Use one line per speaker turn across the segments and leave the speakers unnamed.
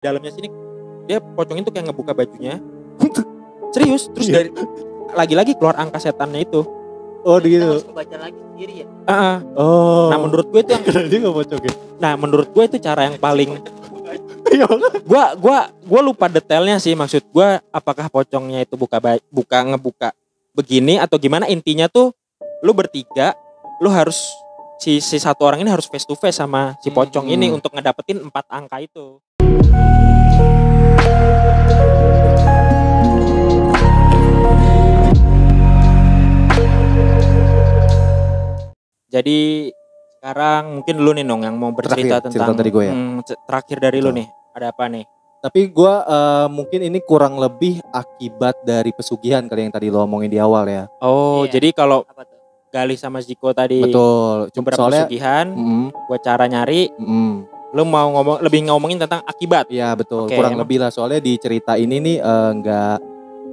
dalamnya sini dia pocong itu kayak ngebuka bajunya. Serius, terus dari lagi-lagi keluar angka setannya itu.
Oh
Kita
gitu.
harus kebaca lagi sendiri ya.
Oh.
Nah menurut gue itu yang
dia nggak pocongin.
Nah menurut gue itu cara yang paling
Iya.
Gua lupa detailnya sih, maksud gua apakah pocongnya itu ngebuka begini atau gimana. Intinya tuh lu bertiga, lu harus si satu orang ini harus face to face sama si pocong ini untuk ngedapetin 4 angka itu. Jadi sekarang mungkin lu nih Nong yang mau bercerita
Terakhir,
tentang
cerita dari gue ya.
Terakhir dari lu nih, ada apa nih?
Tapi gue mungkin ini kurang lebih akibat dari pesugihan kali yang tadi lo omongin di awal ya.
Oh,
Iya.
jadi kalau
Apa tuh?
Galih sama Ziko tadi
Betul.
beberapa
Soalnya,
pesugihan, buat cara nyari, lu mau lebih ngomongin tentang akibat.
Iya betul.
Oke,
Kurang
emang.
lebih lah. Soalnya di cerita ini nih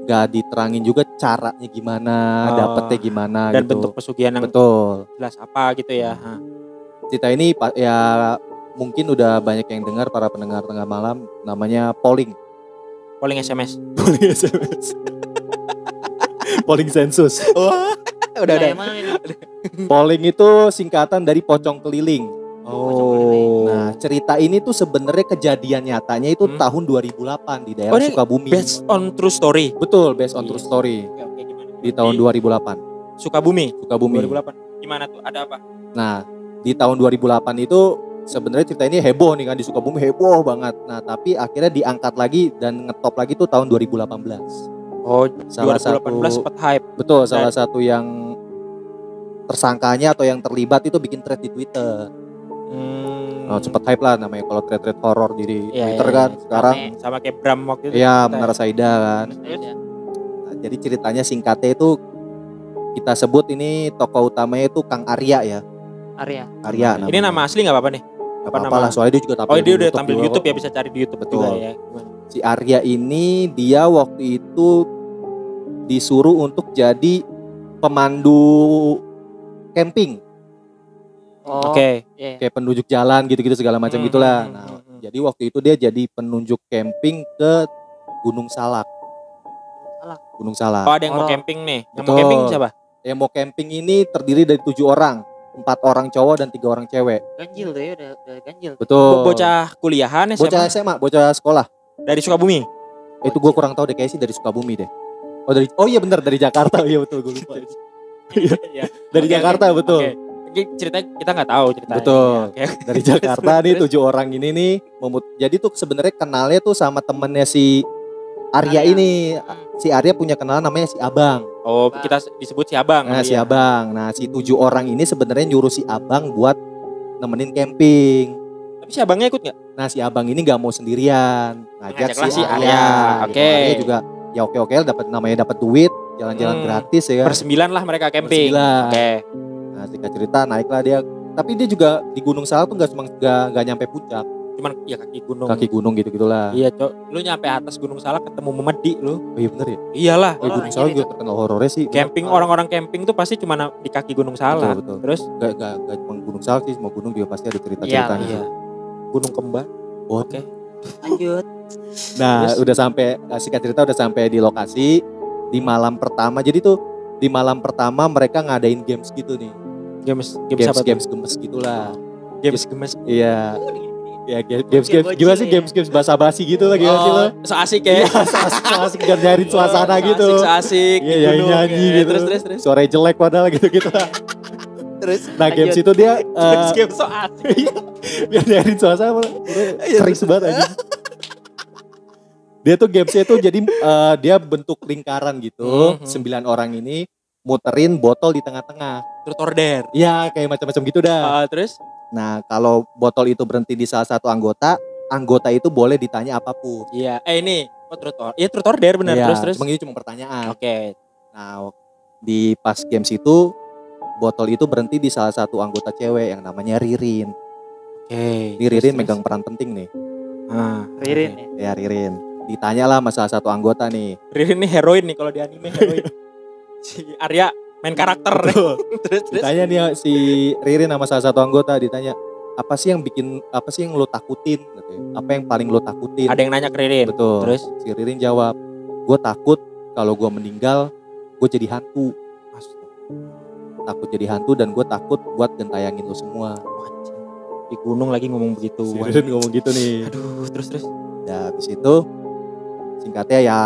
nggak diterangin juga caranya gimana, dapetnya gimana
Dan
gitu.
bentuk pesugihan yang
Betul.
jelas apa gitu ya.
Cerita ini ya mungkin udah banyak yang dengar para pendengar tengah malam, namanya polling.
Polling SMS.
Polling SMS. Polling sensus.
Udah.
Yang mana ini?
Polling itu singkatan dari pocong keliling.
Oh.
Nah, cerita ini tuh sebenarnya kejadian nyatanya itu tahun 2008 di daerah
ini
Sukabumi.
based on true story.
Betul, based on true story.
Oke, gimana?
Di tahun 2008.
Sukabumi.
Sukabumi.
2008. Gimana tuh? Ada apa?
Nah, di tahun 2008 itu sebenarnya cerita ini heboh nih kan, di Sukabumi heboh banget. Nah, tapi akhirnya diangkat lagi dan ngetop lagi tuh tahun 2018.
Oh,
Salah
2018 sempat hype.
Betul, salah satu yang tersangkanya atau yang terlibat itu bikin thread di Twitter. Oh, cepet hype lah namanya kalau thread horor di Twitter kan sekarang.
Sama kayak Bram waktu itu.
Iya, Menara Saida kan.
Ya.
Nah, jadi ceritanya singkatnya itu kita sebut ini tokoh utamanya itu Kang Arya ya.
Arya.
Arya
Ini nama asli nggak apa-apa nih?
Apa lah, soalnya dia juga tampil.
Oh, dia udah
YouTube
tampil di
juga
YouTube
kok.
ya, bisa cari di YouTube
Betul.
juga ya.
Si Arya ini dia waktu itu disuruh untuk jadi pemandu camping.
Oh.
Oke.
Iya.
Kayak penunjuk jalan gitu-gitu segala macam gitulah. Nah, jadi waktu itu dia jadi penunjuk camping ke Gunung Salak. Gunung Salak.
Oh, ada yang mau
Horor.
camping nih. Yang mau
Betul.
camping siapa?
Yang mau camping ini terdiri dari 7 orang. 4 orang cowok dan 3 orang cewek.
Ganjil tuh ya, udah ganjil.
Betul.
Bocah kuliahan SMA
Bocah SMA, bocah sekolah.
dari Sukabumi.
Itu gue kurang tahu deh, kayaknya sih dari Sukabumi deh. Oh iya benar, dari Jakarta. Iya betul, gue lupa.
Iya.
Dari Jakarta, betul.
Oke. Ini cerita kita nggak tahu ceritanya.
Betul.
Oke.
Dari Jakarta nih 7 orang ini nih jadi tuh sebenarnya kenalnya tuh sama temennya si Arya ini. Si Arya punya kenalan namanya si Abang.
Oh, kita disebut si Abang.
Nah, si
Iya.
Abang. Nah, si 7 orang ini sebenarnya nyuruh si Abang buat nemenin camping.
Tapi si Abangnya ikut nggak?
Nah, si Abang ini nggak mau sendirian.
Ngajaklah
Ngajak si
si
Arya.
Arya.
Gitu.
Oke.
Arya juga ya oke dapat duit, jalan-jalan gratis ya kan.
Bersembilan lah mereka camping.
Bersembilan.
Oke.
Nah, singkat cerita naiklah dia. Tapi dia juga di Gunung Salak tuh nggak nyampe puncak,
Cuman ya kaki gunung.
kaki gunung gitu-gitulah.
Iya, Cok. Lu nyampe atas Gunung Salak ketemu Memedi lu.
Oh, iya bener ya.
Iyalah.
Gunung Salak juga terkenal horornya sih.
Camping orang-orang camping tuh pasti cuma di kaki Gunung Salak.
Betul.
Terus
Gak cuma Gunung Salak sih, semua gunung juga pasti ada cerita-ceritanya.
iya. Gunung Kembar.
Oh,
Oke.
Lanjut.
Nah,
Terus?
udah sampai singkat cerita udah sampai di lokasi di malam pertama. Jadi tuh di malam pertama mereka ngadain games gitu nih.
Games apa tuh?
Games gemes gitulah.
Games gemes.
Iya. Ya games
Bocil-bocil
gimana sih
ya.
games basa-basi gitu lah gimana sih lo?
So asik ya.
Asik nyari suasana gitu.
So asik
Iya,
di gunung.
nyanyi
Ya,
gitu.
Terus.
Suara jelek padahal gitu-gitu lah.
Terus.
Nah, games itu dia
Games so asik.
biar nyari suasana serius banget aja. Dia tuh gamesnya tuh jadi dia bentuk lingkaran gitu. 9 orang ini muterin botol di tengah-tengah.
Terus order.
Iya, kayak macam-macam gitu dah.
Terus
Nah, kalau botol itu berhenti di salah satu anggota itu boleh ditanya apapun.
iya, ini truth order benar.
Iya,
Terus.
Cuma ini cuma pertanyaan.
Oke.
Nah, di pas games itu botol itu berhenti di salah satu anggota cewek yang namanya Ririn.
Oke.
Ini Ririn megang peran penting nih.
Ririn ya.
Ya Ririn. Ditanya lah sama salah satu anggota nih.
Ririn nih heroin nih kalau di anime heroin. Si Arya main karakter.
Betul.
terus.
Ditanya nih si Ririn sama salah satu anggota ditanya, apa sih yang lo takutin katanya. Apa yang paling lo takutin?
Ada yang nanya ke Ririn.
Betul.
Terus
Si Ririn jawab, gue takut kalau gue meninggal gue jadi hantu. Takut jadi hantu dan gue takut buat gentayangin lo semua.
di gunung lagi ngomong begitu.
Si Ririn ngomong gitu nih.
Aduh, terus.
Ya habis itu singkatnya ya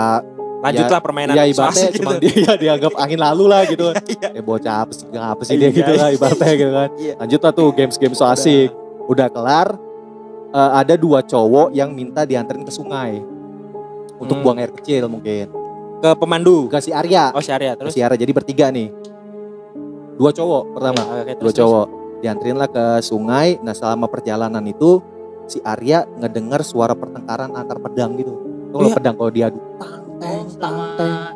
Lanjutlah permainan
ya
so
ibaratnya
asik
cuma
gitu.
dia dianggap angin lalu lah gitu. Bocah apa sih dia gitu lah ibaratnya gitu kan. Lanjut lah tuh games so asik. Udah kelar. Ada 2 cowok yang minta dianterin ke sungai untuk buang air kecil mungkin.
Ke pemandu.
Ke si Arya.
Oh si Arya.
Ke
Terus
si Arya jadi bertiga nih. 2 cowok pertama.
Oke,
2 cowok dianterin lah ke sungai. Nah selama perjalanan itu si Arya ngedengar suara pertengkaran antar pedang gitu. Tuh pedang kalau diadu.
Selama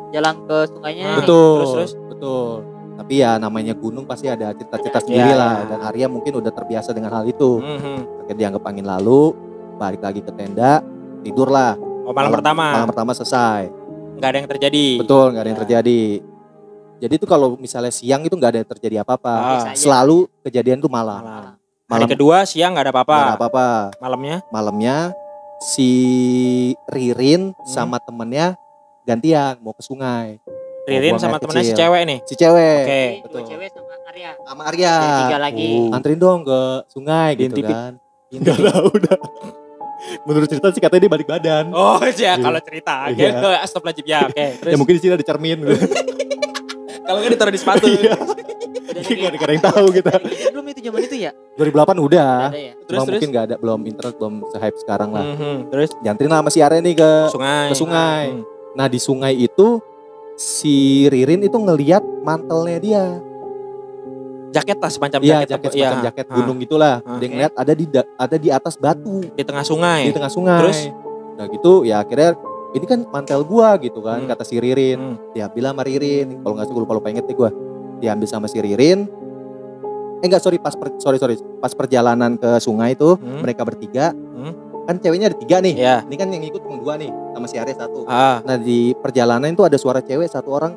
jalan ke sungainya.
Betul.
Terus.
Betul. Tapi ya namanya gunung pasti ada cerita-cerita sendiri lah. Dan Arya mungkin udah terbiasa dengan hal itu. Akhirnya dianggap angin lalu, balik lagi ke tenda, tidur lah.
Oh malam pertama.
Malam pertama selesai.
Nggak ada yang terjadi.
Betul, nggak ada yang terjadi. Jadi itu kalau misalnya siang itu nggak ada yang terjadi apa-apa. Selalu kejadian tuh malam.
Hari kedua siang nggak ada apa-apa.
Nggak ada apa-apa.
Malamnya
si Ririn sama temennya gantian mau ke sungai.
Ririn
buang
sama
air
temennya si
kecil.
cewek nih.
Si cewek.
Oke.
Dua cewek sama Arya.
Sama Arya.
Jadi 3 lagi.
Anterin dong ke sungai gitu
Diintipin.
kan. Enggak tahu udah. Menurut cerita sih katanya dia balik badan.
Oh ya kalau cerita.
Iya.
Astagfirullahaladzim ya. Oke.
Ya mungkin di sini ada cermin gitu.
Kalau nggak ditaruh di sepatu.
Iya. Gak ada yang tahu gitu.
Belum itu zaman itu ya?
2008 udah.
Ada ya?
Cuma mungkin gak ada, belum internet, belum se-hype sekarang lah.
Terus
Dianterin lah sama si Arya nih ke
sungai.
sungai. Nah di sungai itu si Ririn itu ngelihat mantelnya dia.
Jaket lah semacam
Iya,
jaket.
jaket semacam jaket gunung gitulah. Dia ngeliat ada di atas batu
Di tengah sungai.
di tengah sungai.
Terus?
Nah gitu ya akhirnya ini kan mantel gua gitu kan kata si Ririn. Dia bilang sama Ririn, kalau nggak sih gue lupa inget nih gua. Diambil sama si Ririn. Pas perjalanan ke sungai itu mereka bertiga. Kan ceweknya ada 3 nih.
Iya.
Ini kan yang ikut cuma 2 nih sama si Arya 1.
Ah,
Nah di perjalanan itu ada suara cewek 1 orang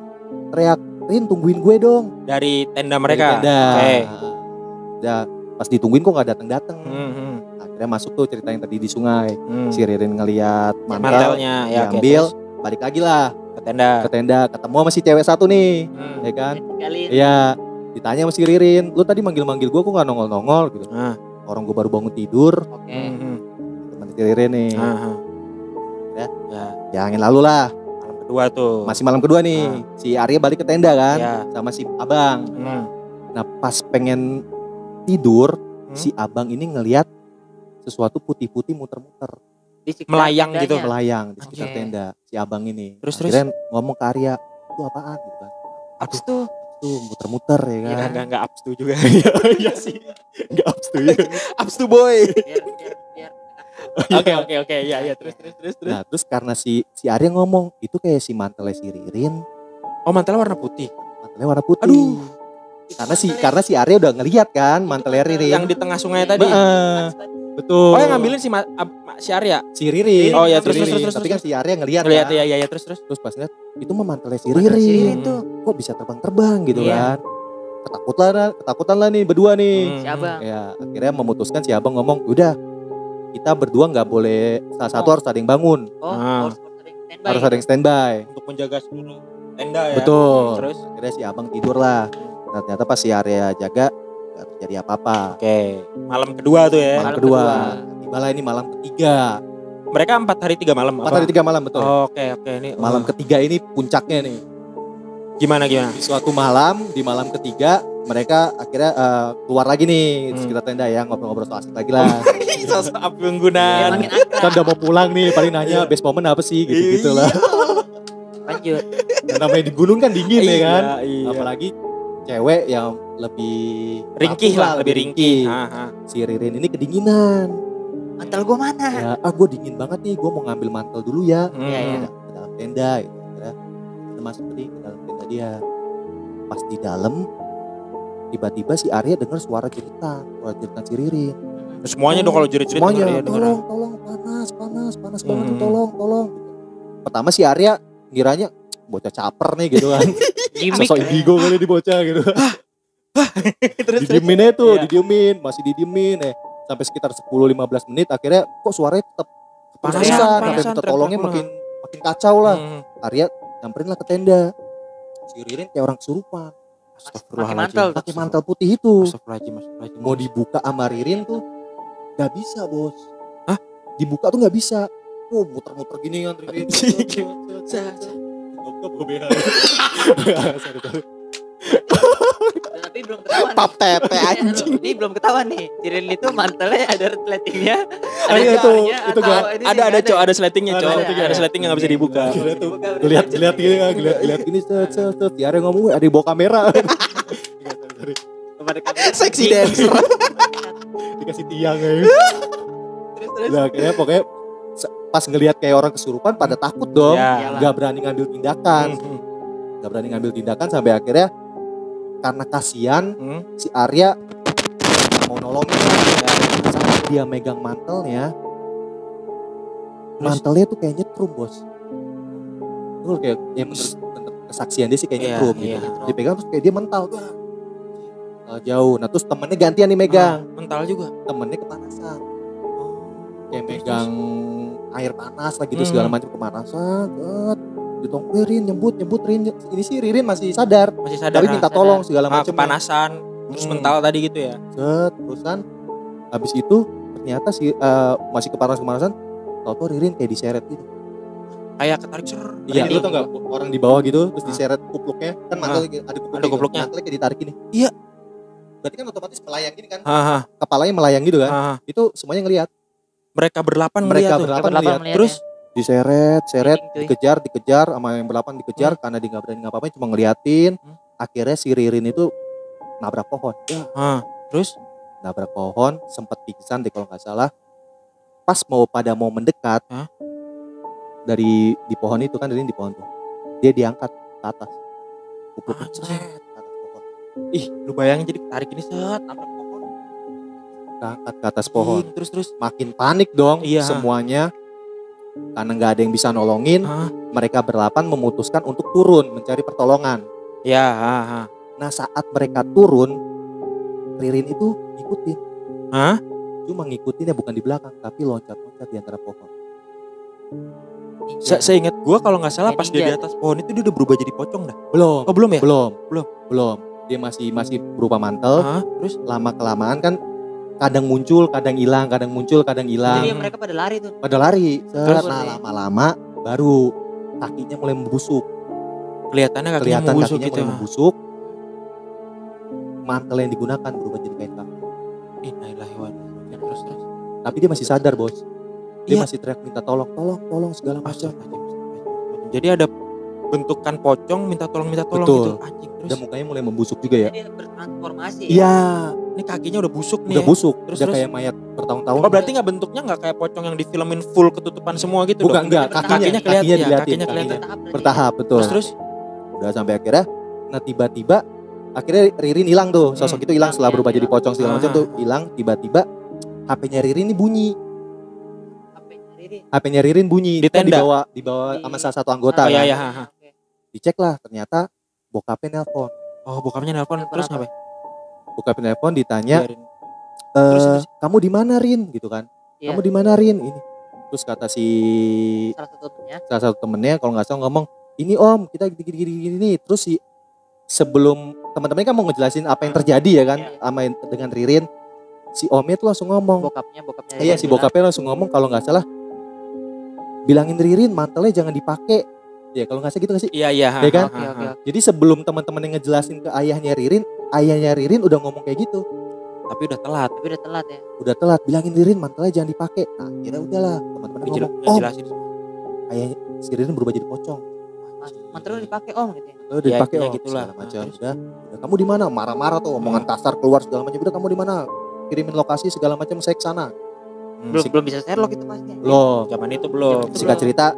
teriak, "Rin tungguin gue dong."
dari tenda mereka.
Dari tenda.
Oke.
Ya, pas ditungguin kok nggak datang.
Mhm.
Akhirnya masuk tuh cerita yang tadi di sungai. Si Ririn ngeliat
Mantelnya ya oke,
diambil,
terus
balik lagi lah
ke tenda.
ke tenda, ketemu sama si cewek 1 nih, ya kan?
Tinggalin.
Iya, ditanya sama si Ririn, "Lu tadi manggil-manggil gue kok nggak nongol-nongol gitu?"
Ah.
Orang gue baru bangun tidur.
Oke.
Teman si Ririn nih.
Ya.
Ya angin lalu lah.
Malam kedua tuh.
Masih malam kedua nih. Si Arya balik ke tenda kan,
Ya.
sama si Abang. Nah pas pengen tidur, si Abang ini ngelihat sesuatu putih-putih muter-muter,
Di sekitar
Melayang
tendanya.
gitu.
melayang di sekitar
Oke.
tenda. Si Abang ini.
Terus.
Akhirnya ngomong ke Arya, "Itu apaan?" gitu kan.
Apa tuh?
Tuh muter-muter ya kan.
Enggak abstu juga.
Iya sih. Enggak abstu ya.
Abstu boy.
Biar
Oke. Iya, terus.
Nah, terus karena si Arya ngomong, "Itu kayak si mantelnya si Ririn,
Oh, mantelnya warna putih.
mantelnya warna putih."
Aduh.
Karena si Arya udah ngelihat kan mantelnya Ririn.
Yang di tengah sungai tadi.
Betul.
Oh, yang ngambilin si Arya.
si Ririn.
Oh, ya,
Si
terus.
Ririn. Tapi kan si Arya ngelihat
Lihat
kan.
ya, terus.
Terus pas ngeliat, itu mah mantelnya si
Mantel si
Ririn.
Ririn tuh.
Kok bisa terbang-terbang gitu
Iya.
kan. Ketakutan lah nih berdua nih.
Si Abang.
Ya, akhirnya memutuskan si Abang ngomong, "Udah, kita berdua nggak boleh, salah satu harus ada yang bangun,
Oh,
Ah.
harus ada yang standby.
harus ada yang standby."
Untuk menjaga seluruh tenda ya.
Betul.
Terus.
Akhirnya si Abang tidur lah. Nah, ternyata pas si Arya jaga nggak terjadi apa-apa.
Oke. Malam kedua tuh ya.
Malam
Malam
kedua.
kedua.
Tibalah ini malam ketiga.
Mereka 4 hari 3 malam.
4 hari 3 malam betul.
Oke. Ini
Malam ketiga ini puncaknya nih.
gimana?
Di suatu malam, di malam ketiga mereka akhirnya keluar lagi nih di sekitar tenda ya, ngobrol-ngobrol soal asik lagi lah.
Sosok api
Ya,
unggunan.
makin akrab.
Kan udah mau pulang nih, paling nanya best moment apa sih gitu-gitu lah.
Lanjut.
Dan namanya di gunung kan dingin ya kan.
Iya.
Apalagi cewek yang lebih
Ringkih
rapuh
lah, lebih ringkih.
Si Ririn ini kedinginan.
Mantel gua mana?
Ya, gue dingin banget nih, gue mau ngambil mantel dulu ya.
Iya.
Ke dalam tenda gitu. Akhirnya kita masuk ke dalam tenda dia. Pas di dalam, tiba-tiba si Arya dengar suara jeritan si Ririn.
Semuanya dong kalau jerit-jerit
Semuanya,
denger ya, denger.
tolong, panas banget nih, tolong. Pertama si Arya ngiranya bocah caper nih gitu kan.
Gimik.
Sosok indigo kali di bocah gitu.
Terus.
Didiemin aja tuh,
Iya.
masih didiemin. sampai sekitar 10-15 menit akhirnya kok suaranya tetap
Panasan,
sampai minta
teriak-teriak
tolongnya
pula.
makin kacau lah. Arya nyamperin lah ke tenda. Si Ririn kayak orang kesurupan.
Pakai mantel.
Pakai mantel putih itu.
Astagfirullahaladzim.
Mau dibuka sama Ririn tuh gak bisa bos.
Hah?
Dibuka tuh gak bisa. Oh muter-muter gini kan Ririn.
Tapi belum ketahuan.
Tap tepe
nih.
anjing.
Ini belum ketahuan nih. Cirin itu mantelnya ada resletingnya.
Ah, iya, itu gak
Ada cowok, ada sletingnya
Ada
cowok.
sletingnya.
Ada sleting yang nggak bisa dibuka.
Akhirnya tuh lihat gini kan, lihat gini set. Tiara ngomong ada di bawa kamera. Seksi dancer. Dikasih tiang ya.
Terus.
Nah, akhirnya pokoknya pas ngelihat kayak orang kesurupan pada takut dong.
Ya.
Gak berani ngambil tindakan. Gak berani ngambil tindakan sampai akhirnya karena kasihan si Arya mau nolongin sampai dia megang mantelnya. Mantelnya tuh kayaknya nyetrum bos. Itu kayak ya menurut kesaksian dia sih kayak nyetrum gitu. Dipegang terus kayak dia mental tuh. Jauh. Nah terus temennya gantian nih megang.
Mental juga.
Temennya kepanasan. Kayak megang air panas lah gitu segala macam kepanasan. Ditongklerin nyebut Rin. Ini sih Ririn masih sadar. Tapi minta tolong segala macam.
Kepanasan. Terus mental tadi gitu ya.
Terusan habis itu ternyata si masih kepanasan. Tahu Ririn kayak diseret gitu.
Kayak ketarik ser.
Iya, lu tau gak orang di bawah gitu terus diseret kupluknya. Kan mantel ada kupluknya. Mantelnya kayak ditarik gini. Iya. Berarti kan otomatis melayang gini kan. Kepalanya melayang gitu kan. Itu semuanya ngelihat.
Mereka berlapan
ngelihat.
Terus
diseret, dikejar sama yang berlapan dikejar karena dia nggak berani ngapa-ngapain cuma ngeliatin. Akhirnya si Ririn itu nabrak pohon.
Terus
nabrak pohon, sempat pingsan deh kalau nggak salah. Pas pada mau mendekat dari di pohon itu kan Ririn di pohon tuh, dia diangkat ke atas. Kupluk ke atas pohon.
Ih, lu bayangin jadi tarik ini set nabrak pohon.
Angkat ke atas pohon.
Terus
makin panik dong semuanya. Karena nggak ada yang bisa nolongin, mereka berlapan memutuskan untuk turun mencari pertolongan.
Ya.
Nah saat mereka turun, Ririn itu ngikutin. Cuma ngikutinnya bukan di belakang, tapi loncat-loncat di antara pohon.
Saya ingat gue kalau nggak salah pas dia di atas pohon itu dia udah berubah jadi pocong dah.
Belum.
Oh belum ya?
Belum. Dia masih berupa mantel.
Terus
lama kelamaan kan kadang muncul, kadang hilang, kadang muncul, kadang hilang.
Jadi mereka pada lari tuh.
Terus lama-lama baru kakinya mulai membusuk.
Kelihatan kakinya
mulai membusuk. Mantel yang digunakan berubah jadi kain kafan.
Innalillahi wa inna ilaihi raji'un. Terus.
Tapi dia masih sadar bos. Dia masih teriak minta tolong segala macam.
Jadi ada bentukan pocong minta tolong
Betul.
gitu. Anjing terus.
Dan mukanya mulai membusuk juga ya.
Dia bertransformasi.
Iya.
Ini kakinya udah busuk nih.
Udah busuk.
Terus
kayak mayat bertahun-tahun.
Oh berarti nggak bentuknya nggak kayak pocong yang di filmin full ketutupan semua gitu
Bukan,
dong?
enggak.
Kakinya kelihatan.
Bertahap betul.
Terus
udah sampai akhirnya. Nah tiba-tiba akhirnya Ririn hilang tuh. Sosok itu hilang setelah berubah jadi pocong segala macam tuh hilang. Tiba-tiba HP-nya Ririn ini bunyi. HP-nya Ririn bunyi.
Di tenda.
Dibawa sama salah satu anggota.
Iya.
Dicek lah ternyata bokapnya nelpon.
Oh bokapnya nelpon terus ngapain?
Bokapnya nelpon ditanya,
terus.
Kamu di mana Rin gitu kan?
Iya.
Kamu di mana Rin ini? Terus kata si
salah satu
temennya kalau nggak salah ngomong, ini Om kita gini. Terus si sebelum teman-temannya kan mau ngejelasin apa yang terjadi ya kan, sama dengan Ririn, si Omnya tuh langsung ngomong.
Bokapnya.
Iya si bokapnya langsung ngomong kalau nggak salah, bilangin Ririn mantelnya jangan dipakai. Ya kalau nggak salah gitu nggak sih?
Iya.
Ya kan?
Oke.
Jadi sebelum teman-teman yang ngejelasin ke ayahnya Ririn udah ngomong kayak gitu.
Tapi udah telat
ya.
Udah telat, bilangin Ririn mantelnya jangan dipakai. Nah, akhirnya udahlah, teman-teman ngomong, "Om,
jelasin semua.
ayahnya si Ririn berubah jadi pocong."
Mantelnya dipakai Om gitu ya.
Udah dipakai Om,
gitulah.
segala macam. Udah, kamu di mana? Marah-marah tuh, omongan kasar keluar segala macam. Udah kamu di mana? Kirimin lokasi segala macam, saya ke sana.
Belum bisa Sherlock itu pasti.
Loh,
Zaman itu belum.
singkat cerita,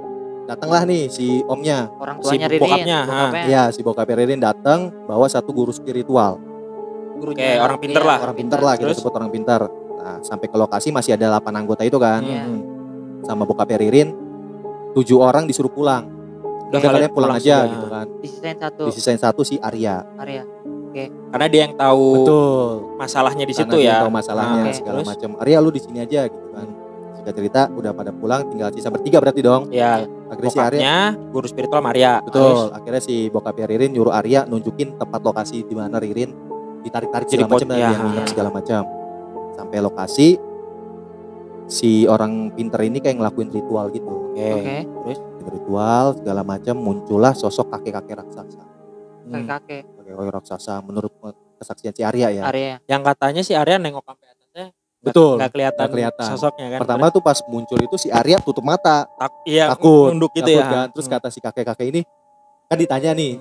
datanglah nih si omnya.
Orang
Si
tuanya Ririn.
bokapnya,
Iya, si bokapnya Ririn datang bawa satu guru spiritual.
Kayak orang pinter lah.
Orang pintar lah, kita
Terus?
sebut orang pintar. Nah, sampai ke lokasi masih ada 8 anggota itu kan.
Iya.
Sama bokapnya Ririn, 7 orang disuruh pulang. Udah kalian pulang aja gitu kan.
Disisain satu
Disisain satu si Arya.
area.
Karena dia yang tahu.
Betul.
masalahnya di situ
karena dia
ya.
tahu masalahnya
Oke,
segala
terus?
macam. Arya lu di sini aja gitu kan. Singkat cerita udah pada pulang, tinggal sisa bertiga berarti dong.
Ya,
Akhirnya si Arya
bokapnya guru spiritual Maria.
betul. Akhirnya si bokapnya Ririn nyuruh Arya nunjukin tempat lokasi di mana Ririn ditarik-tarik
Jadi
segala macam dan
ya,
dia nginep segala macam. Sampai lokasi si orang pinter ini kayak ngelakuin ritual gitu.
Oke. Terus
Ritual segala macam, muncullah sosok kakek-kakek raksasa.
Kakek-kakek
Kakek-kakek raksasa menurut kesaksian si Arya ya.
area.
yang katanya si Arya nengok sampai atasnya
Betul,
nggak kelihatan,
nggak kelihatan.
sosoknya kan.
Pertama tuh pas muncul itu si Arya tutup mata,
Iya,
takut,
nunduk gitu
takut
ya.
kan. Terus kata si kakek-kakek ini kan ditanya nih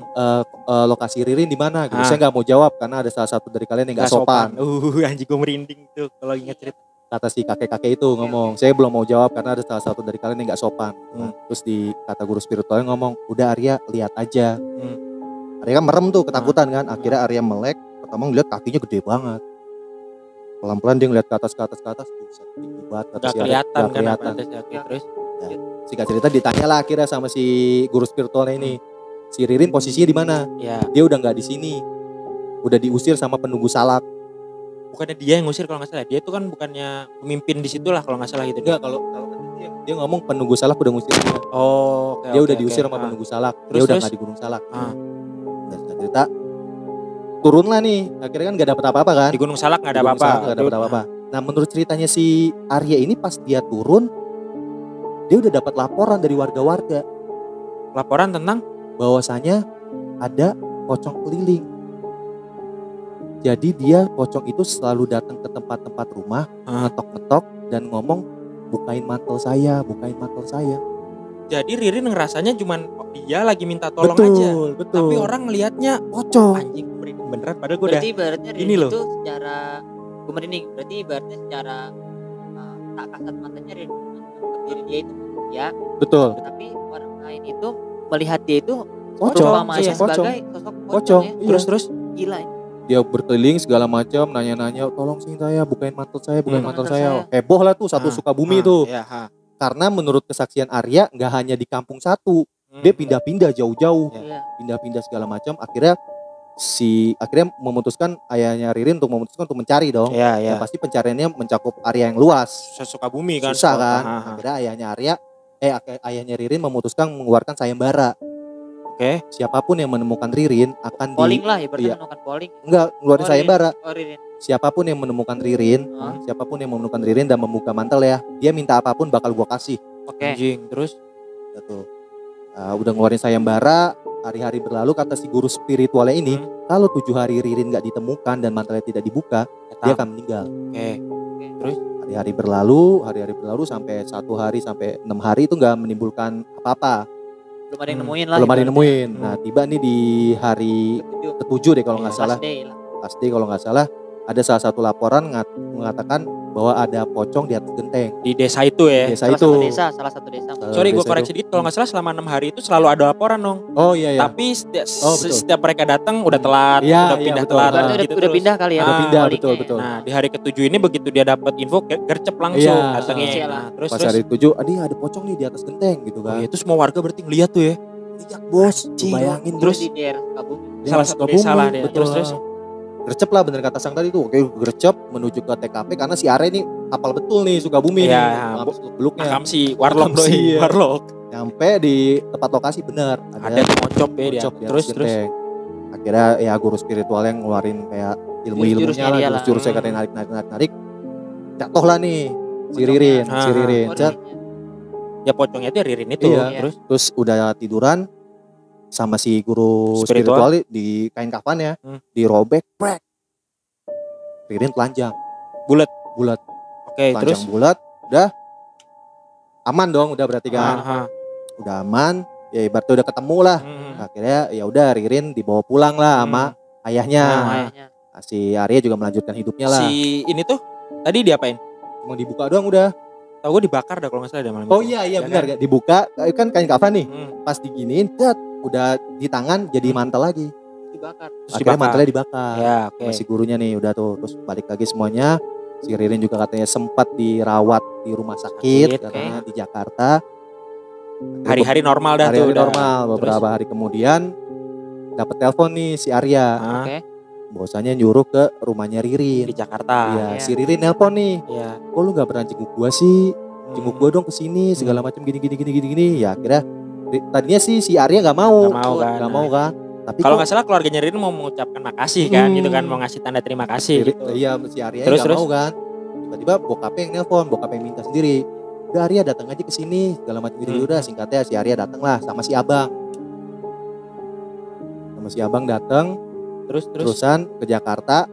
lokasi Ririn di mana gitu.
Ah.
Saya nggak mau jawab karena ada salah satu dari kalian yang nggak sopan.
Anjing gue merinding tuh kalau ingat cerita.
Kata si kakek-kakek itu ngomong, saya belum mau jawab karena ada salah satu dari kalian yang nggak sopan. Terus kata guru spiritualnya ngomong, udah Arya lihat aja. Arya kan merem tuh ketakutan kan. Akhirnya Arya melek, pertama ngeliat kakinya gede banget. Pelan-pelan dia ngeliat ke atas. Buset, tinggi banget. Kata
Gak
si Arya,
kelihatan
nggak
kan
kelihatan.
apa atasnya. Oke, terus
Singkat cerita ditanya lah akhirnya sama si guru spiritualnya ini. Si Ririn posisinya di mana?
ya
Dia udah nggak di sini. Udah diusir sama penunggu salak.
bukannya dia yang ngusir kalau nggak salah. Dia itu kan bukannya pemimpin di situ lah kalau nggak salah gitu.
Enggak, kalau dia ngomong penunggu salak udah ngusir dia.
Oh, oke,
Dia
oke,
udah diusir
oke.
sama penunggu salak.
Terus,
Dia udah
terus?
nggak di Gunung Salak.
Ah.
Dan singkat cerita turunlah nih. Akhirnya kan nggak dapet apa-apa kan?
Di Gunung Salak nggak ada
Di Gunung
apa-apa.
Salak nggak dapet apa-apa. Nah menurut ceritanya si Arya ini pas dia turun, dia udah dapat laporan dari warga-warga
Laporan tentang
bahwasanya ada pocong keliling. Jadi dia pocong itu selalu datang ke tempat-tempat rumah, ngetok-ngetok dan ngomong, bukain mantel saya.
jadi Ririn ngerasanya cuman dia lagi minta tolong
Betul,
aja.
betul.
Tapi orang ngelihatnya
pocong.
anjing merinding beneran padahal gue udah
Berarti ibaratnya
ini
Ririn
loh.
itu secara gue merinding. Berarti ibaratnya secara tak kasat matanya Ririn menganggap diri dia itu ya,
Betul.
tapi orang lain itu melihat dia itu
Pocong,
umpamanya
sosok pocong.
sebagai sosok
Pocong,
pocong ya.
iya.
terus
Gila ini.
Dia berkeliling segala macam, nanya-nanya, tolong sih saya, bukain mantel saya, bukain mantel
mantel
saya.
saya.
Heboh lah tuh satu Sukabumi tuh.
Ya,
Karena menurut kesaksian Arya nggak hanya di kampung satu, dia pindah-pindah jauh-jauh,
Iya.
pindah-pindah segala macam. Akhirnya memutuskan ayahnya Ririn untuk mencari dong.
Ya,
Dan pasti pencariannya mencakup area yang luas.
Suka bumi kan.
Susah kan.
Ha.
Akhirnya ayahnya Ririn memutuskan mengeluarkan sayembara.
Oke.
Siapapun yang menemukan Ririn akan
Polling lah ibaratnya
iya.
menemukan polling.
enggak ngeluarin
Oh,
sayembara.
Oh, Ririn.
Siapapun yang menemukan Ririn, dan membuka mantel ya, dia minta apapun bakal gua kasih.
Oke.
Anjing, terus
Gitu. Udah ngeluarin sayembara, hari-hari berlalu kata si guru spiritualnya ini, kalau 7 hari Ririn nggak ditemukan dan mantelnya tidak dibuka, dia akan meninggal.
Oke. Terus
Hari-hari berlalu sampai 1 hari sampai 6 hari itu nggak menimbulkan apa-apa.
Belum ada yang nemuin lah.
Belum ada yang
ibaratnya.
nemuin. Nah tiba nih di hari
Ketujuh.
ke-7 deh kalau nggak
Iya,
salah.
Last day lah.
Pasti kalau nggak salah ada salah satu laporan mengatakan bahwa ada pocong di atas genteng.
di desa itu ya.
Desa
Salah
itu.
satu desa.
Sorry gue
Desa
koreksi
itu.
dikit, kalau nggak salah selama 6 hari itu selalu ada laporan dong.
Oh iya.
Tapi
betul.
setiap mereka datang udah telat,
Iya,
udah
iya,
pindah
betul.
telat
Berarti
Nah,
udah,
gitu
udah
terus.
pindah kali ya.
Udah pindah,
pollingnya ya.
betul.
Nah di hari ke-7 ini begitu dia dapat info gercep langsung
Iya.
datangnya.
Langsung
Nah, terus
Pas
terus
hari 7, ada pocong nih di atas genteng gitu
oh,
kan.
iya, itu semua warga berarti ngeliat tuh ya.
Lihat bos, lu bayangin
Terus
bos.
di daerah Sukabumi.
Salah satu desa lah dia.
Betul.
Terus
Gercep lah bener kata Sang tadi tuh. Oke, gercep menuju ke TKP karena si Are ini hafal betul nih Sukabumi
Iya,
nih. Beluknya.
Akam si Warlock
Akam si,
doi,
iya.
Warlock.
Nyampe di tempat lokasi bener.
Ada tuh mocop ya dia.
Mocop di atas
Terus
genteng. Akhirnya ya guru spiritual yang ngeluarin kayak ilmu-ilmunya
Jurus-jurusnya
lah.
dia lah.
Jurus-jurusnya katanya narik. Jatuh lah nih si Ririn.
Ah,
Si Ririn.
Oh,
Cet.
Ririnnya.
Ya pocongnya itu Ririn itu.
Iya.
Terus
Terus udah tiduran sama si guru
Spiritual.
spiritual di kain kafannya dirobek, prek. Ririn telanjang,
bulat.
bulat,
Oke, terus
telanjang bulat, udah aman dong, udah berarti kan,
Aha.
udah aman, ya ibaratnya udah ketemu lah. Akhirnya ya udah Ririn dibawa pulang lah sama ayahnya.
Ayahnya.
Nah, si Arya juga melanjutkan hidupnya lah.
Si ini tuh tadi diapain?
Mau dibuka doang udah.
Tahu gue dibakar dah kalau nggak salah ada malam
Oh
itu.
iya
Ya
benar
kan?
kan? Dibuka kan kain kafan nih.
Hmm.
Pas diginiin, tet, udah di tangan jadi mantel lagi.
Dibakar.
Terus
Akhirnya
dibakar.
mantelnya dibakar.
Ya, oke.
Sama si gurunya nih udah tuh, terus balik lagi semuanya. Si Ririn juga katanya sempat dirawat di rumah sakit,
Sakit,
katanya di Jakarta.
Hari-hari normal dah tuh
Hari-hari
udah.
normal. Beberapa hari kemudian dapat telepon nih si Arya.
Ah,
Oke.
bahwasanya nyuruh ke rumahnya Ririn.
Di Jakarta.
Iya,
Iya.
si Ririn nelpon nih.
Iya.
Kok lu gak pernah jenguk gua sih? Jenguk gua dong kesini segala macam gini. Ya akhirnya tadinya sih si Arya nggak mau.
Nggak mau kan.
Nggak mau kan. Tapi
Kalau
kok
nggak salah keluarganya Ririn mau mengucapkan makasih kan gitu kan, mau ngasih tanda terima kasih gitu.
Iya, si Arya
Terus,
nggak mau kan. Tiba-tiba bokapnya yang nelpon, bokapnya yang minta sendiri. Udah Arya datang aja ke sini segala macam gitu. Udah singkatnya si Arya datang lah sama si Abang. Sama si Abang datang
Terus
terusan ke Jakarta.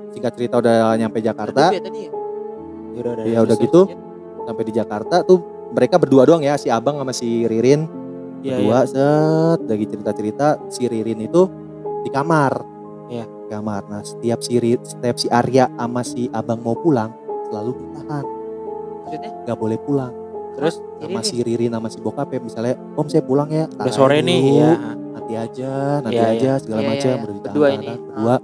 Singkat cerita udah nyampe Jakarta.
Ya, tadi ya.
Ya udah gitu. Sampai di Jakarta tuh mereka berdua doang ya, si Abang sama si Ririn.
Iya,
Berdua set lagi cerita-cerita, si Ririn itu di kamar.
Iya.
Di kamar. Nah, setiap si Arya sama si Abang mau pulang selalu ditahan.
Maksudnya?
Gak boleh pulang.
Terus
Sama si Ririn sama si bokap ya, misalnya Om saya pulang ya,
udah
tahan
sore
dulu,
nih ya.
nanti aja
Iya,
segala
Iya,
macam
iya.
udah ditahan.
Berdua ini.
Berdua.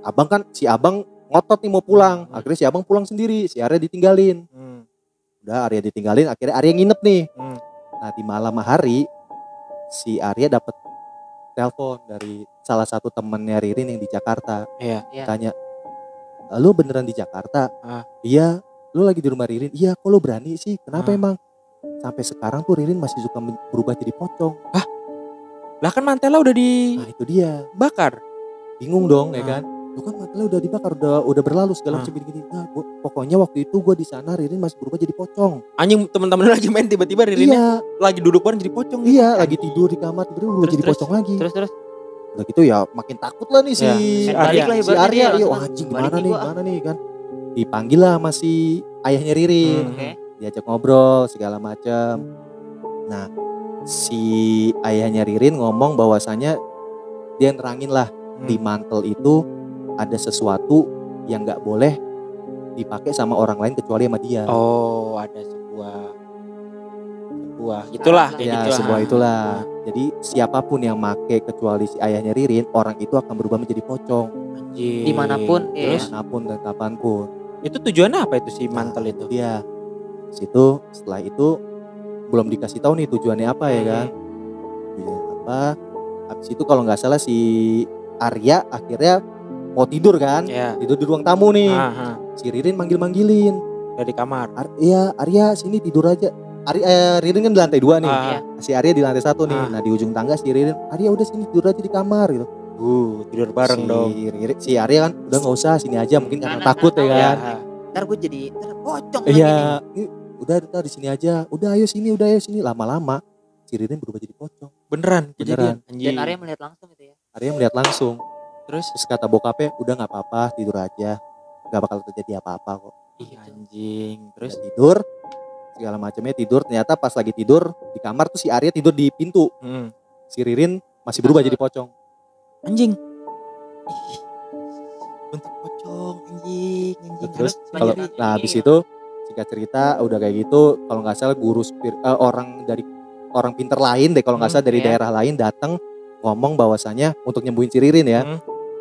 Abang kan si Abang ngotot nih mau pulang. Akhirnya si Abang pulang sendiri, si Arya ditinggalin. Udah Arya ditinggalin, akhirnya Arya nginep nih. Nah, di malam hari si Arya dapat telepon dari salah satu temennya Ririn yang di Jakarta.
Iya.
Tanya, lu beneran di Jakarta? Iya. Lu lagi di rumah Ririn? Iya. Kok lu berani sih? Kenapa emang? Sampai sekarang tuh Ririn masih suka berubah jadi pocong.
Lah kan mantelnya udah
Nah itu dia.
dibakar.
Bingung dong ya kan. Lu kan mantelnya udah dibakar, udah berlalu segala macam gini-gini. Nah, pokoknya waktu itu gue di sana Ririn masih berubah jadi pocong.
Anjing, teman-teman lu lagi main tiba-tiba Ririnnya lagi duduk bareng jadi pocong.
Iya, lagi tidur di kamar berubah jadi pocong lagi.
Terus.
Udah gitu ya makin takut lah nih si
Arya.
Balik lah
si
ibaratnya
Arya.
dia,
Iya,
langsung
anjing
balik
gimana nih kan. Dipanggil lah sama si ayahnya Ririn.
Oke.
Diajak ngobrol segala macam. Nah, si ayahnya Ririn ngomong bahwasanya dia nerangin lah di mantel itu ada sesuatu yang nggak boleh dipakai sama orang lain kecuali sama dia.
Oh, ada sebuah itulah kayak
Ya,
gitulah.
sebuah itulah. Jadi siapapun yang make kecuali si ayahnya Ririn, orang itu akan berubah menjadi pocong.
Anjing.
Dimanapun, iya.
Terus
Manapun dan kapanpun.
itu tujuannya apa itu si mantel itu?
Dia situ setelah itu belum dikasih tahu nih tujuannya apa ya kan. Tujuannya apa? Habis itu kalau nggak salah si Arya akhirnya mau tidur kan.
Iya.
Tidur di ruang tamu nih.
Aha.
Si Ririn manggil-manggilin.
Dari kamar.
Iya, Arya sini tidur aja. Ririn kan di lantai 2 nih.
Ah.
Si Arya di lantai 1 nih.
Ah.
Nah, di ujung tangga si Ririn, Arya udah sini tidur aja di kamar gitu.
Tidur bareng dong.
Si Arya kan udah nggak usah sini aja mungkin karena
Karena
takut ya kan.
Ya.
Ntar gue jadi pocong lagi nih.
Iya, udah di sini aja. Udah ayo sini. Lama-lama si Ririn berubah jadi pocong.
Beneran kejadian.
Beneran.
Anjing.
Dan Arya melihat langsung itu ya.
Arya melihat langsung.
Terus
Terus kata bokapnya, udah nggak apa-apa, tidur aja. Nggak bakal terjadi apa-apa kok.
ih, anjing. Terus
Terus tidur, segala macamnya tidur. Ternyata pas lagi tidur di kamar tuh si Arya tidur di pintu. Si Ririn masih berubah jadi pocong.
anjing. Ih, bentuk pocong anjing.
Terus
kalau-
nah habis itu singkat cerita udah kayak gitu, kalau nggak salah guru orang dari orang pinter lain deh kalau nggak salah dari
ya.
daerah lain datang ngomong bahwasanya untuk nyembuhin si Ririn ya,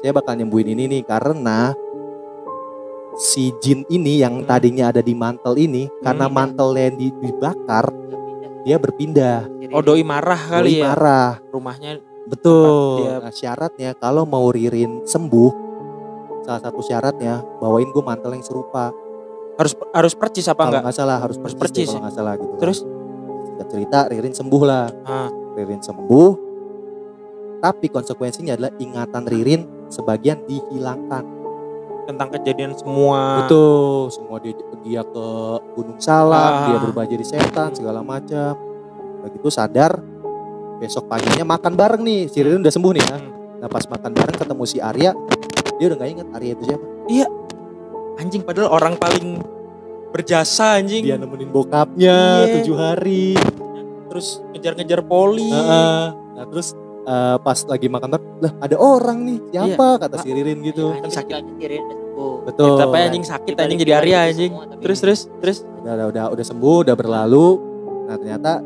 saya bakal nyembuhin ini nih karena si jin ini yang tadinya ada di mantel ini karena mantelnya yang dibakar dia berpindah.
Oh, doi marah kali
Doi
ya.
marah.
Rumahnya
Betul.
dia-
Nah, syaratnya kalau mau Ririn sembuh, salah satu syaratnya bawain gue mantel yang serupa.
harus percis apa
Kalau
enggak?
nggak salah harus
Harus
percis
percis
deh, kalau nggak salah gitu.
Terus
Singkat cerita Ririn sembuh lah.
Ah.
Ririn sembuh. Tapi konsekuensinya adalah ingatan Ririn sebagian dihilangkan.
tentang kejadian semua.
Betul. Semua dia ke Gunung Salak,
Ah.
dia berubah jadi setan segala macam. Begitu sadar, besok paginya makan bareng nih. Si Ririn udah sembuh nih ya. Nah pas makan bareng ketemu si Arya, dia udah gak ingat Arya itu siapa.
Anjing, padahal orang paling berjasa anjing.
Dia nemenin bokapnya
Iya.
7 hari.
Terus ngejar-ngejar poli.
Nah terus pas lagi makan bareng, lah ada orang nih siapa kata si Ririn gitu.
Kan sakit.
Betul.
Tapi anjing sakit anjing jadi Arya anjing. Terus
Udah sembuh, udah berlalu. Nah ternyata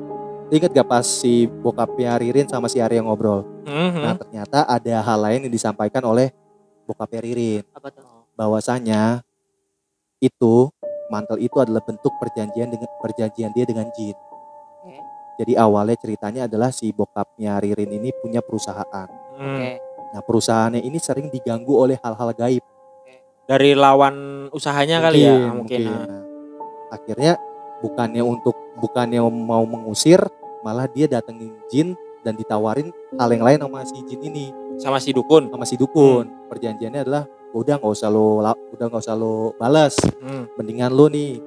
inget gak pas si bokapnya Ririn sama si Arya ngobrol. Nah ternyata ada hal lain yang disampaikan oleh bokapnya Ririn.
Apa tuh?
Bahwasanya itu mantel itu adalah bentuk perjanjian dia dengan jin.
Oke.
Jadi awalnya ceritanya adalah si bokapnya Ririn ini punya perusahaan.
Oke.
Nah perusahaannya ini sering diganggu oleh hal-hal gaib.
Dari lawan usahanya kali ya mungkin.
Nah, akhirnya bukannya mau mengusir, malah dia datengin jin dan ditawarin hal yang lain sama si jin ini,
Sama si dukun.
Perjanjiannya adalah udah nggak usah lo balas, mendingan lo nih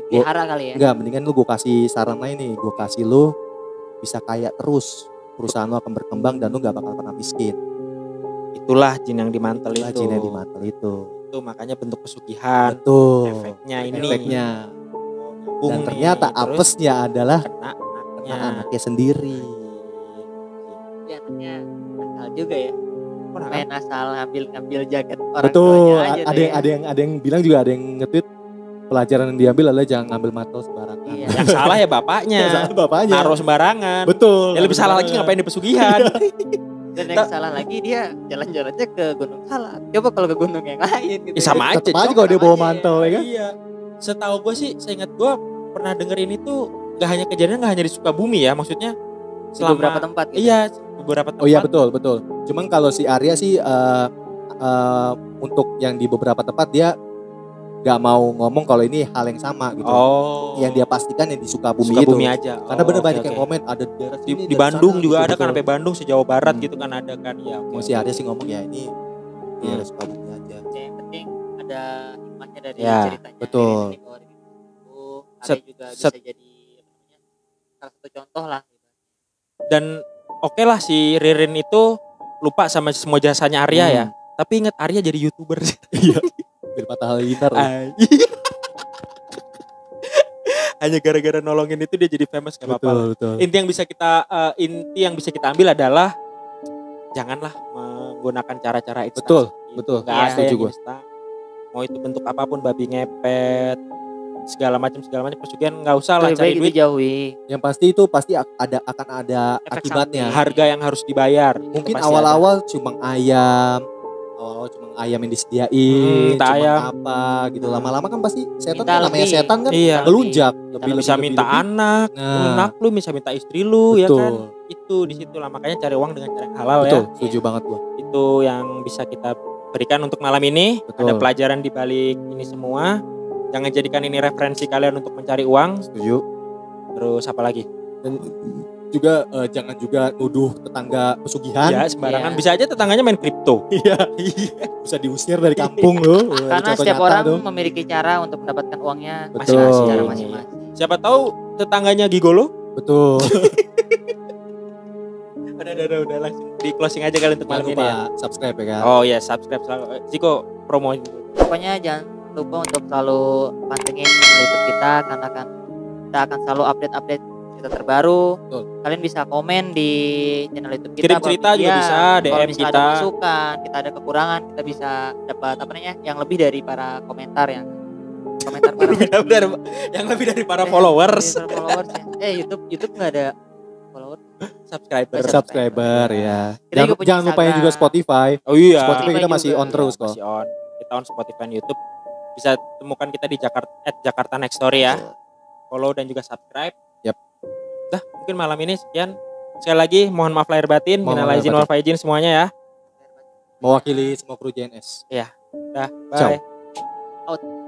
Dipelihara kali ya.
enggak, mendingan lu gue kasih saran lain nih, gue kasih lu bisa kaya terus, perusahaan lu akan berkembang dan lu nggak bakal pernah miskin.
Itulah jin yang dimantel
Itulah
itu.
jin yang dimantel itu.
Itu makanya bentuk pesugihan.
Betul.
Efeknya ini.
Efeknya.
Bung
Dan
nih,
ternyata
terus
apesnya adalah
kena
kena anaknya sendiri.
Ya anaknya asal juga ya.
Kok
Main asal ngambil jaket orang
Betul.
tuanya aja tuh ya.
Ada yang bilang juga, ada yang nge-tweet pelajaran yang diambil adalah jangan ngambil mantel sembarangan.
Iya.
Yang salah ya bapaknya.
Yang salah bapaknya.
Naruh sembarangan.
Betul.
Yang lebih salah lagi ngapain di pesugihan.
Dan yang salah lagi dia jalan-jalannya ke Gunung Salak. Coba kalau ke gunung yang lain gitu.
Sama aja.
Tetep aja
Cok.
kalau dia bawa
Sama aja.
mantel ya kan.
Iya. Setahu gue sih, seingat gue pernah denger ini tuh gak hanya kejadian gak hanya di Sukabumi ya, maksudnya
Di beberapa tempat gitu.
Iya, beberapa tempat.
Oh iya betul. Cuman kalau si Arya sih untuk yang di beberapa tempat dia nggak mau ngomong kalau ini hal yang sama gitu.
Oh.
Yang dia pastikan yang di Sukabumi,
Sukabumi
itu.
aja.
Karena
Oh,
bener
oke,
banyak
oke.
yang komen ada di daerah
Di,
sini,
di
daerah
Bandung
sana,
juga
gitu,
ada kan
betul.
sampai Bandung se-Jawa Barat
Hmm.
gitu kan ada kan ya.
Mau si Arya sih ngomong ya ini di daerah Sukabumi aja.
Yang penting ada hikmahnya dari
Ya,
ceritanya.
betul.
Ini kalau dari itu
Set-
ada juga
set-
bisa jadi apa namanya, salah satu contoh lah. Gitu.
Dan oke lah si Ririn itu lupa sama semua jasanya Arya ya. Tapi inget Arya jadi YouTuber.
Iya. Biar Patah Halilintar.
Hanya gara-gara nolongin itu dia jadi famous gak apa-apa.
Betul.
Inti yang bisa kita ambil adalah janganlah menggunakan cara-cara instan.
Betul,
seperti
betul.
itu. Nggak
Iya,
ada
setuju
yang
gua.
instan. Mau itu bentuk apapun, babi ngepet, segala macam pesugihan nggak usah lah
Lebih
cari
baik
duit.
dijauhi.
Yang pasti itu akan ada
Efek
akibatnya.
samping.
Harga yang harus dibayar.
Mungkin
itu pasti
awal-awal cuma ayam yang disediain,
minta
cuma
ayam.
apa gitu. Lama-lama kan pasti setan
Minta
kan, namanya
lebih.
setan kan
Iya.
ngelunjak.
ada. Bisa minta anak,
Nah.
lunak lu bisa minta istri lu ya
Betul.
kan. Itu di situ lah makanya cari uang dengan cara yang halal
Betul,
ya.
setuju banget gua.
Itu yang bisa kita berikan untuk malam ini.
Betul.
Ada pelajaran di balik ini semua. Jangan jadikan ini referensi kalian untuk mencari uang.
Setuju.
Terus apa lagi?
Dan juga jangan juga nuduh tetangga pesugihan.
Ya sembarangan.
Iya.
Bisa aja tetangganya main kripto.
Iya. Bisa diusir dari kampung loh.
Karena
Contoh
setiap
nyata
orang
tuh.
memiliki cara untuk mendapatkan uangnya
Betul.
masing-masing, secara masing-masing.
Siapa tahu tetangganya gigolo.
Betul.
Udah langsung di closing aja kali untuk
Jangan
malam ini
lupa
ya.
subscribe ya kan.
Oh ya subscribe selalu. Ziko promo.
Pokoknya jangan lupa untuk selalu pantengin channel YouTube kita karena kita akan selalu update cerita terbaru.
Betul.
Kalian bisa komen di channel YouTube kita.
Kirim
kalau
cerita juga
iya,
bisa,
kalau
DM
misalnya
kita.
ada masukan, kita ada kekurangan, kita bisa dapat apa namanya yang lebih dari para komentar ya. Komentar para
yang lebih dari para followers.
Dari para followers ya. YouTube nggak ada followers.
Subscriber ya.
Kita juga punya
Jangan lupain
Instagram.
juga Spotify.
Oh iya.
Spotify kita masih
juga.
on terus kok.
Masih on. Kita on Spotify dan YouTube. Bisa temukan kita di Jakarta Next Story ya. Follow dan juga subscribe.
Yap.
Dah, mungkin malam ini sekian. Sekali lagi mohon maaf lahir batin,
Mohon
minal
maaf
aizin
lahir
wal faizin semuanya ya.
Mewakili semua kru JNS.
Dah,
Ciao.
bye.
Out.